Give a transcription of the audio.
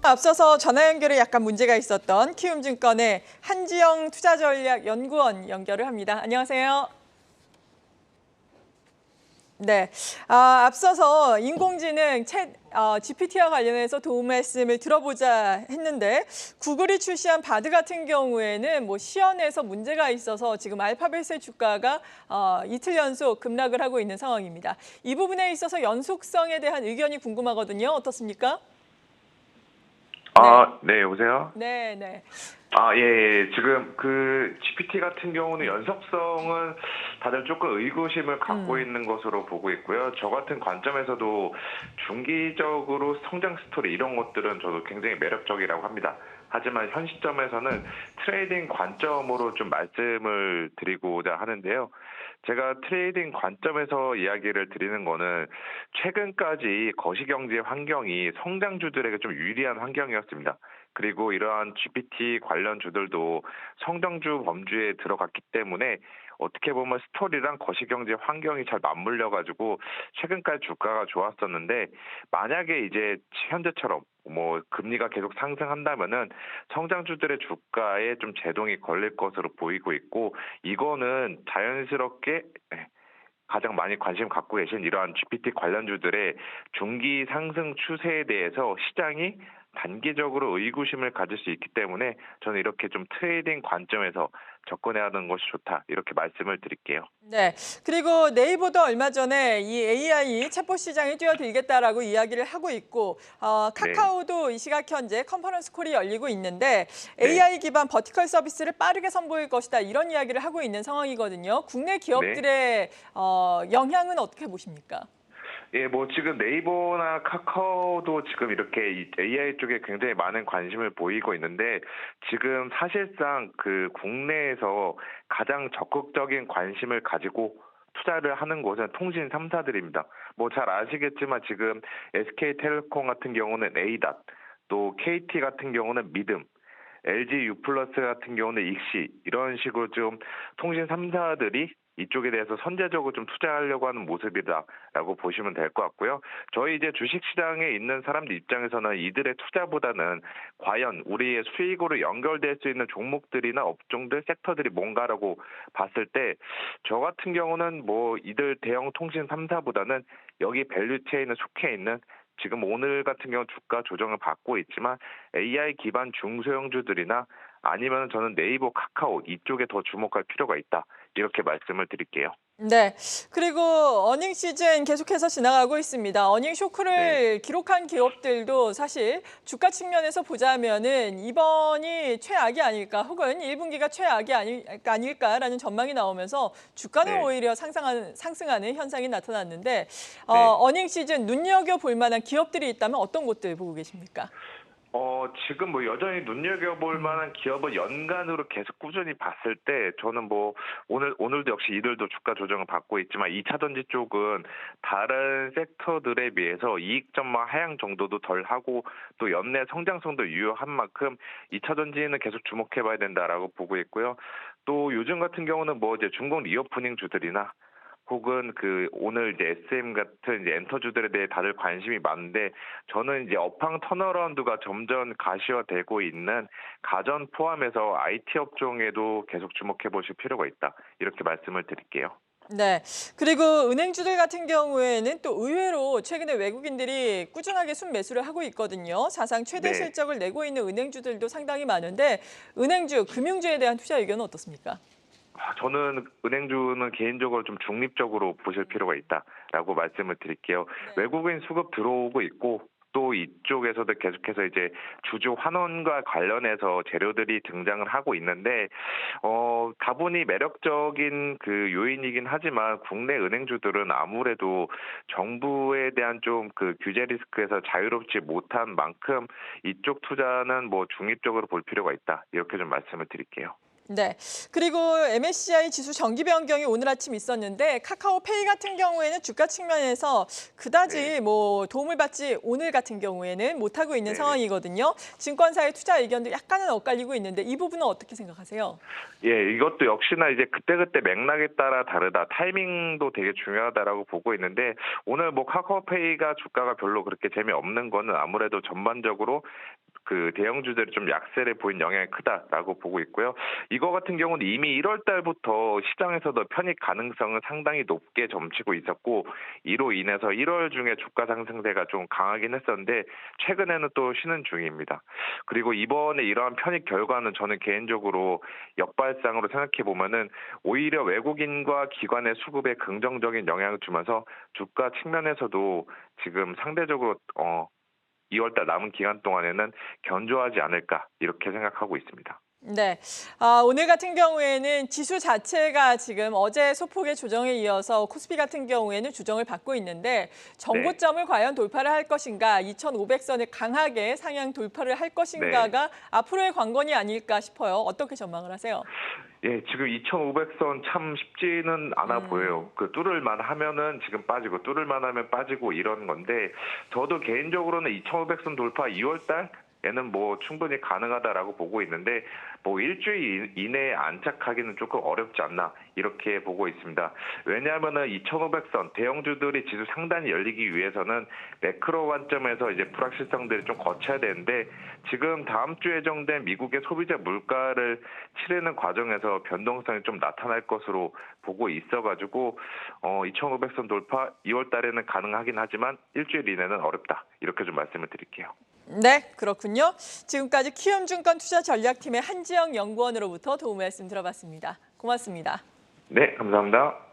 앞서서 전화 연결에 약간 문제가 있었던 키움증권의 한지영 투자전략연구원 연결을 합니다. 안녕하세요. 네, 앞서서 인공지능 GPT와 관련해서 도움 말씀을 들어보자 했는데 구글이 출시한 바드 같은 경우에는 시연에서 문제가 있어서 지금 알파벳의 주가가 이틀 연속 급락을 하고 있는 상황입니다. 이 부분에 있어서 연속성에 대한 의견이 궁금하거든요. 어떻습니까? 네, 네, 여보세요? 네, 네. 예. 지금 그 GPT 같은 경우는 연속성은 다들 조금 의구심을 갖고 있는 것으로 보고 있고요. 저 같은 관점에서도 중기적으로 성장 스토리 이런 것들은 저도 굉장히 매력적이라고 합니다. 하지만 현 시점에서는 트레이딩 관점으로 좀 말씀을 드리고자 하는데요. 제가 트레이딩 관점에서 이야기를 드리는 거는 최근까지 거시경제 환경이 성장주들에게 좀 유리한 환경이었습니다. 그리고 이러한 GPT 관련주들도 성장주 범주에 들어갔기 때문에 어떻게 보면 스토리랑 거시경제 환경이 잘 맞물려가지고 최근까지 주가가 좋았었는데, 만약에 이제 현재처럼 금리가 계속 상승한다면은 성장주들의 주가에 좀 제동이 걸릴 것으로 보이고 있고, 이거는 자연스럽게 가장 많이 관심 갖고 계신 이러한 GPT 관련주들의 중기 상승 추세에 대해서 시장이 단기적으로 의구심을 가질 수 있기 때문에 저는 이렇게 좀 트레이딩 관점에서 접근해야 하는 것이 좋다, 이렇게 말씀을 드릴게요. 네. 그리고 네이버도 얼마 전에 이 AI 챗봇 시장에 뛰어들겠다라고 이야기를 하고 있고, 네, 카카오도 이 시각 현재 컨퍼런스 콜이 열리고 있는데 네, AI 기반 버티컬 서비스를 빠르게 선보일 것이다 이런 이야기를 하고 있는 상황이거든요. 국내 네. 기업들의 영향은 어떻게 보십니까? 예, 지금 네이버나 카카오도 지금 이렇게 이 AI 쪽에 굉장히 많은 관심을 보이고 있는데, 지금 사실상 그 국내에서 가장 적극적인 관심을 가지고 투자를 하는 곳은 통신 3사들입니다. 잘 아시겠지만 지금 SK텔레콤 같은 경우는 A닷, 또 KT 같은 경우는 믿음, LG U+플러스 같은 경우는 익시, 이런 식으로 좀 통신 3사들이 이쪽에 대해서 선제적으로 좀 투자하려고 하는 모습이다라고 보시면 될 것 같고요. 저희 이제 주식시장에 있는 사람들 입장에서는 이들의 투자보다는 과연 우리의 수익으로 연결될 수 있는 종목들이나 업종들, 섹터들이 뭔가라고 봤을 때, 저 같은 경우는 이들 대형 통신 3사보다는 여기 밸류체인에 속해 있는, 지금 오늘 같은 경우 주가 조정을 받고 있지만 AI 기반 중소형주들이나 아니면 저는 네이버, 카카오 이쪽에 더 주목할 필요가 있다, 이렇게 말씀을 드릴게요. 네. 그리고 어닝 시즌 계속해서 지나가고 있습니다. 어닝 네, 쇼크를 기록한 기업들도 사실 주가 측면에서 보자면은 이번이 최악이 아닐까, 혹은 1분기가 최악이 아닐까라는 전망이 나오면서 주가는 네. 오히려 상승하는 현상이 나타났는데, 네. 어닝 시즌 눈여겨볼 만한 기업들이 있다면 어떤 곳들 보고 계십니까? 지금 여전히 눈여겨볼 만한 기업을 연간으로 계속 꾸준히 봤을 때, 저는 오늘도 역시 이들도 주가 조정을 받고 있지만 2차 전지 쪽은 다른 섹터들에 비해서 이익 전망 하향 정도도 덜 하고 또 연내 성장성도 유효한 만큼 2차 전지는 계속 주목해 봐야 된다라고 보고 있고요. 또 요즘 같은 경우는 이제 중국 리오프닝 주들이나 혹은 오늘 이제 SM 같은 이제 엔터주들에 대해 다들 관심이 많은데, 저는 이제 업황 턴어라운드가 점점 가시화되고 있는 가전 포함해서 IT 업종에도 계속 주목해 보실 필요가 있다, 이렇게 말씀을 드릴게요. 네. 그리고 은행주들 같은 경우에는 또 의외로 최근에 외국인들이 꾸준하게 순매수를 하고 있거든요. 사상 최대 네. 실적을 내고 있는 은행주들도 상당히 많은데 은행주, 금융주에 대한 투자 의견은 어떻습니까? 저는 은행주는 개인적으로 좀 중립적으로 보실 필요가 있다라고 말씀을 드릴게요. 네. 외국인 수급 들어오고 있고, 또 이쪽에서도 계속해서 이제 주주 환원과 관련해서 재료들이 등장을 하고 있는데, 다분히 매력적인 그 요인이긴 하지만 국내 은행주들은 아무래도 정부에 대한 좀 규제 리스크에서 자유롭지 못한 만큼 이쪽 투자는 중립적으로 볼 필요가 있다, 이렇게 좀 말씀을 드릴게요. 네. 그리고 MSCI 지수 정기 변경이 오늘 아침 있었는데 카카오페이 같은 경우에는 주가 측면에서 네. 그다지 도움을 받지 오늘 같은 경우에는 못하고 있는 네네. 상황이거든요. 증권사의 투자 의견도 약간은 엇갈리고 있는데 이 부분은 어떻게 생각하세요? 예, 이것도 역시나 이제 그때그때 맥락에 따라 다르다, 타이밍도 되게 중요하다라고 보고 있는데, 오늘 카카오페이가 주가가 별로 그렇게 재미없는 거는 아무래도 전반적으로 그 대형주들이 좀 약세를 보인 영향이 크다라고 보고 있고요. 이거 같은 경우는 이미 1월 달부터 시장에서도 편입 가능성은 상당히 높게 점치고 있었고 이로 인해서 1월 중에 주가 상승세가 좀 강하긴 했었는데 최근에는 또 쉬는 중입니다. 그리고 이번에 이러한 편입 결과는 저는 개인적으로 역발상으로 생각해 보면은 오히려 외국인과 기관의 수급에 긍정적인 영향을 주면서 주가 측면에서도 지금 상대적으로 2월 달 남은 기간 동안에는 견조하지 않을까 이렇게 생각하고 있습니다. 네. 오늘 같은 경우에는 지수 자체가 지금 어제 소폭의 조정에 이어서 코스피 같은 경우에는 조정을 받고 있는데 네. 정고점을 과연 돌파를 할 것인가, 2,500선을 강하게 상향 돌파를 할 네. 것인가가 앞으로의 관건이 아닐까 싶어요. 어떻게 전망을 하세요? 예, 지금 2,500선 참 쉽지는 않아 보여요. 그 뚫을만 하면은 지금 빠지고 뚫을만 하면 빠지고 이런 건데 저도 개인적으로는 2,500선 돌파 2월 달에는 뭐 충분히 가능하다라고 보고 있는데 뭐 일주일 이내에 안착하기는 조금 어렵지 않나 이렇게 보고 있습니다. 왜냐하면은 2,500선 대형주들이 지수 상단이 열리기 위해서는 매크로 관점에서 이제 불확실성들이 좀 거쳐야 되는데 지금 다음 주 예정된 미국의 소비자 물가를 치르는 과정에서 변동성이 좀 나타날 것으로 보고 있어가지고 2,500선 돌파 2월 달에는 가능하긴 하지만 일주일 이내는 어렵다 이렇게 좀 말씀을 드릴게요. 네, 그렇군요. 지금까지 키움증권 투자전략팀의 한지영 연구원으로부터 도움 말씀 들어봤습니다. 고맙습니다. 네, 감사합니다.